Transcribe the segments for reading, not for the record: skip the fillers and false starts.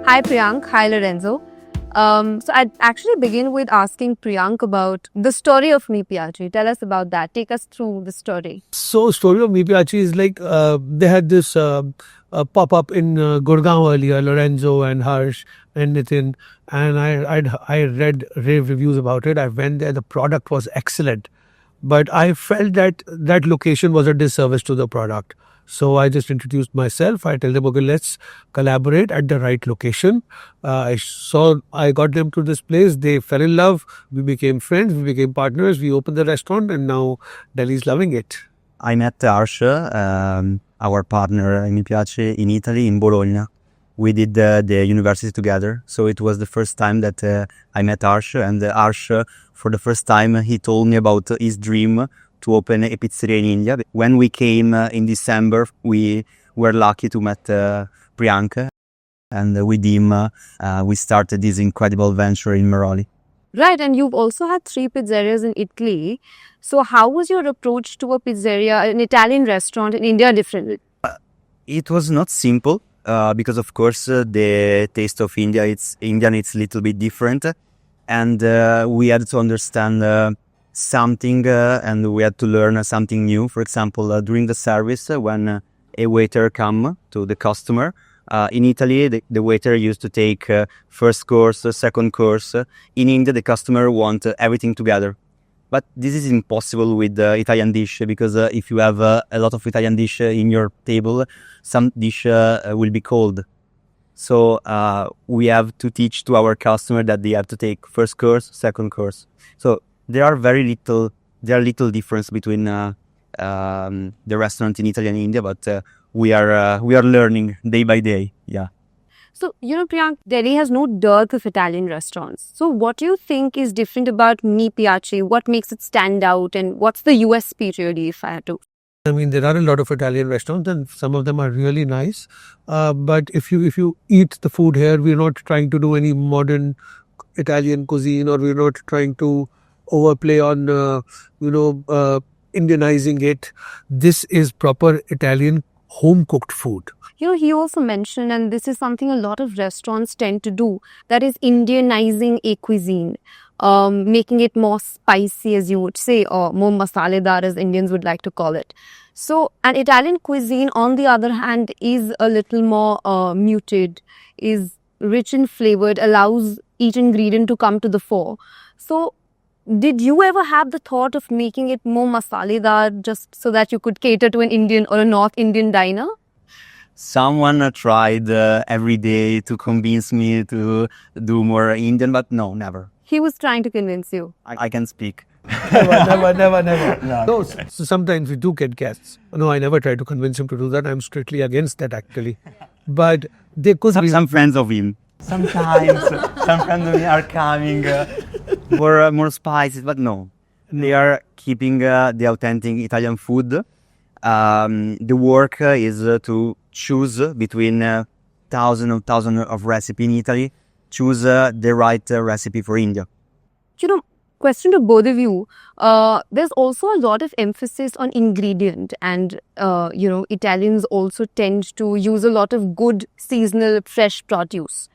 Hi Priyank, hi Lorenzo. So I'd actually begin with asking Priyank about the story of Mi Piaci. Tell us about that. Take us through the story. So, Story of Mi Piaci is like they had this pop up in Gurgaon earlier, Lorenzo and Harsh and Nitin, and I read rave reviews about it. I went there, the product was excellent, but I felt that that location was a disservice to the product. So I just introduced myself. I tell them, okay, let's collaborate at the right location. I got them to this place. They fell in love. We became friends. We became partners. We opened the restaurant, and now Delhi's loving it. I met Arsha, our partner in Mi Piaci, in Italy, in Bologna. We did the university together. So it was the first time that I met Arsha. And Arsha, for the first time, he told me about his dream to open a pizzeria in India. When we came in December, we were lucky to meet Priyank. And with him, we started this incredible venture in Mehrauli. Right, and you've also had 3 pizzerias in Italy. So how was your approach to a pizzeria, an Italian restaurant in India different? It was not simple because, of course, the taste of Indian it's a little bit different. And we had to understand something and we had to learn something new. For example, during the service, when a waiter come to the customer, in Italy, the waiter used to take first course, second course. In India, the customer want everything together. But this is impossible with Italian dish because if you have a lot of Italian dish in your table, some dish will be cold. So we have to teach to our customer that they have to take first course, second course. So there are little difference between the restaurant in Italy and India, but we are learning day by day. Yeah. So, Priyank, Delhi has no dearth of Italian restaurants. So what do you think is different about Mi Piaci? What makes it stand out? And what's the USP really, if I had to? I mean, there are a lot of Italian restaurants and some of them are really nice. But if you eat the food here, we're not trying to do any modern Italian cuisine or we're not trying to overplay on, Indianizing it. This is proper Italian home-cooked food. He also mentioned, and this is something a lot of restaurants tend to do, that is Indianizing a cuisine, making it more spicy, as you would say, or more masaledar, as Indians would like to call it. So, an Italian cuisine, on the other hand, is a little more muted, is rich in flavored, allows each ingredient to come to the fore. So, did you ever have the thought of making it more masaledar just so that you could cater to an Indian or a North Indian diner? Someone tried every day to convince me to do more Indian, but no, never. He was trying to convince you. I can speak. Never. No. No, so sometimes we do get guests. No, I never try to convince him to do that. I'm strictly against that actually. But there could be some friends of him. Sometimes some friends of me are coming for more spices, but no. They are keeping the authentic Italian food. The work is to choose between thousands of recipes in Italy, choose the right recipe for India. Question to both of you. There's also a lot of emphasis on ingredient and, Italians also tend to use a lot of good seasonal fresh produce.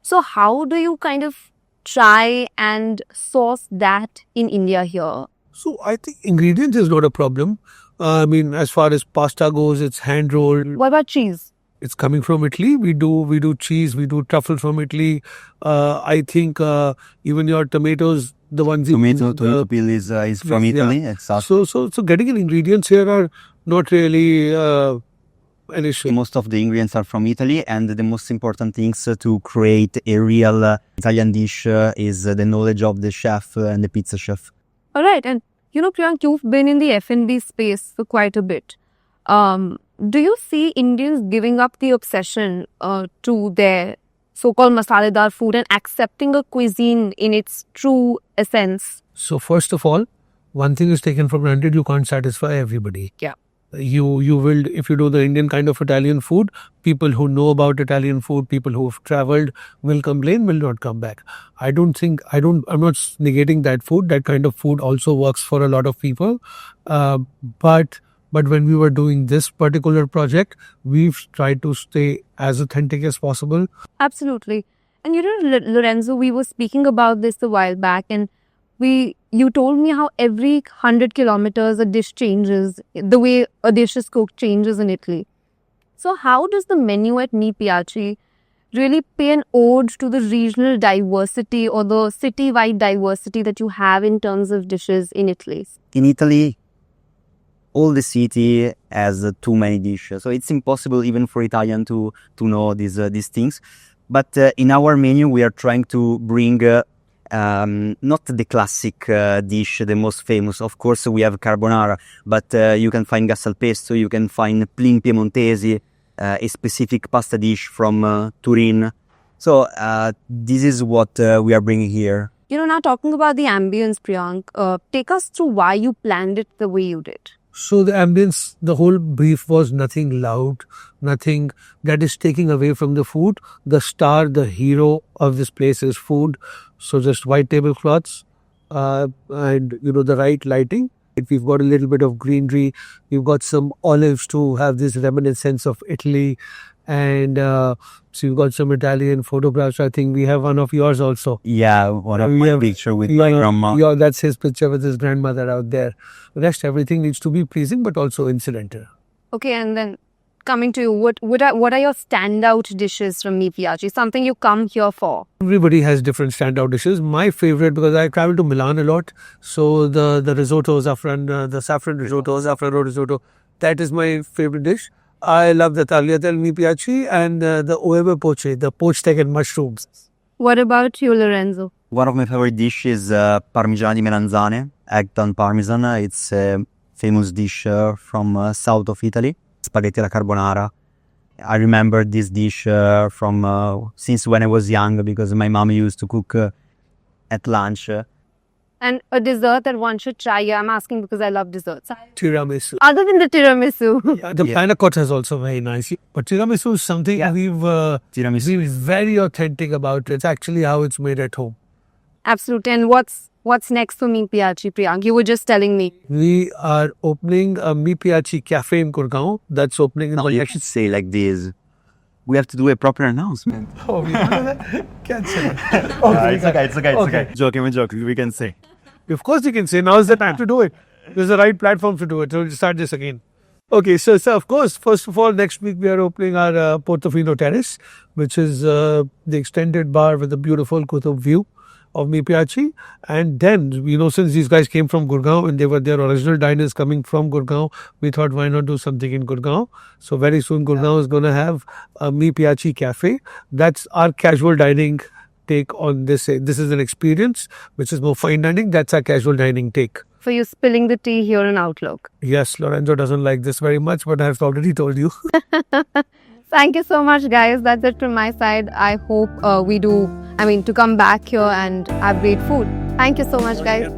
So how do you kind of try and source that in India here? So I think ingredients is not a problem. I mean, as far as pasta goes, it's hand rolled. What about cheese? It's coming from Italy. We do cheese. We do truffle from Italy. I think even your tomatoes, the ones tomato peel is from Italy. Yeah. So getting in ingredients here are not really an issue. Most of the ingredients are from Italy, and the most important things to create a real Italian dish is the knowledge of the chef and the pizza chef. All right, and Priyank, you've been in the F&B space for quite a bit. Do you see Indians giving up the obsession to their so-called masaledar food and accepting a cuisine in its true essence? So first of all, one thing is taken for granted: you can't satisfy everybody. Yeah. You will, if you do the Indian kind of Italian food, people who know about Italian food, people who have traveled will complain, will not come back. I'm not negating that food. That kind of food also works for a lot of people. But But when we were doing this particular project, we've tried to stay as authentic as possible. Absolutely. And Lorenzo, we were speaking about this a while back, and you told me how every 100 kilometers a dish changes, the way a dish is cooked changes in Italy. So how does the menu at Mi Piaci really pay an ode to the regional diversity or the city-wide diversity that you have in terms of dishes in Italy? In Italy, all the city has too many dishes, so it's impossible even for Italian to know these things. But in our menu, we are trying to bring not the classic dish, the most famous. Of course, we have carbonara, but you can find gas al pesto, you can find plin piemontesi, a specific pasta dish from Turin. So this is what we are bringing here. Now talking about the ambience, Priyank, take us through why you planned it the way you did. So the ambience, the whole brief was nothing loud, nothing that is taking away from the food. The star, the hero of this place is food. So just white tablecloths and the right lighting. We've got a little bit of greenery. We've got some olives to have this reminiscence of Italy. And so you've got some Italian photographs. I think we have one of yours also. Yeah, one of my picture with my grandma. Yeah, that's his picture with his grandmother out there. The rest, everything needs to be pleasing, but also incidental. Okay, and then coming to you, what are your standout dishes from Mi Piaci? Something you come here for? Everybody has different standout dishes. My favorite, because I travel to Milan a lot, so the risotto, the saffron risotto, zaffrano risotto, that is my favorite dish. I love the tagliatelle Mi Piaci and the oeve poche, the poached egg and mushrooms. What about you, Lorenzo? One of my favorite dishes is parmigiana di melanzane, eggplant parmesan. It's a famous dish from south of Italy. Spaghetti alla carbonara. I remember this dish from since when I was young, because my mom used to cook at lunch. And a dessert that one should try. Yeah, I'm asking because I love desserts. Tiramisu. Other than the tiramisu. Yeah, the panna cotta is also very nice. But tiramisu is something we've very authentic about. It's actually how it's made at home. Absolutely. And what's next for Mi Piaci, Priyank? You were just telling me. We are opening a Mi Piaci cafe in Gurgaon. That's opening in I should say like this. We have to do a proper announcement. Oh, we can't say that. It's okay. Joking, we can say. Of course you can say, now is the time to do it. There's the right platform to do it. So we'll start this again. Okay, so of course, first of all, next week we are opening our Portofino Terrace, which is the extended bar with a beautiful Kutub view of Mi Piaci. And then, since these guys came from Gurgaon and they were their original diners coming from Gurgaon, we thought, why not do something in Gurgaon? So very soon Gurgaon is going to have a Mi Piaci cafe. That's our casual dining take on this. This is an experience which is more fine dining. That's our casual dining take. For you spilling the tea here in Outlook. Yes, Lorenzo doesn't like this very much, but I've already told you. Thank you so much, guys. That's it from my side. I hope to come back here and have great food. Thank you so much, guys.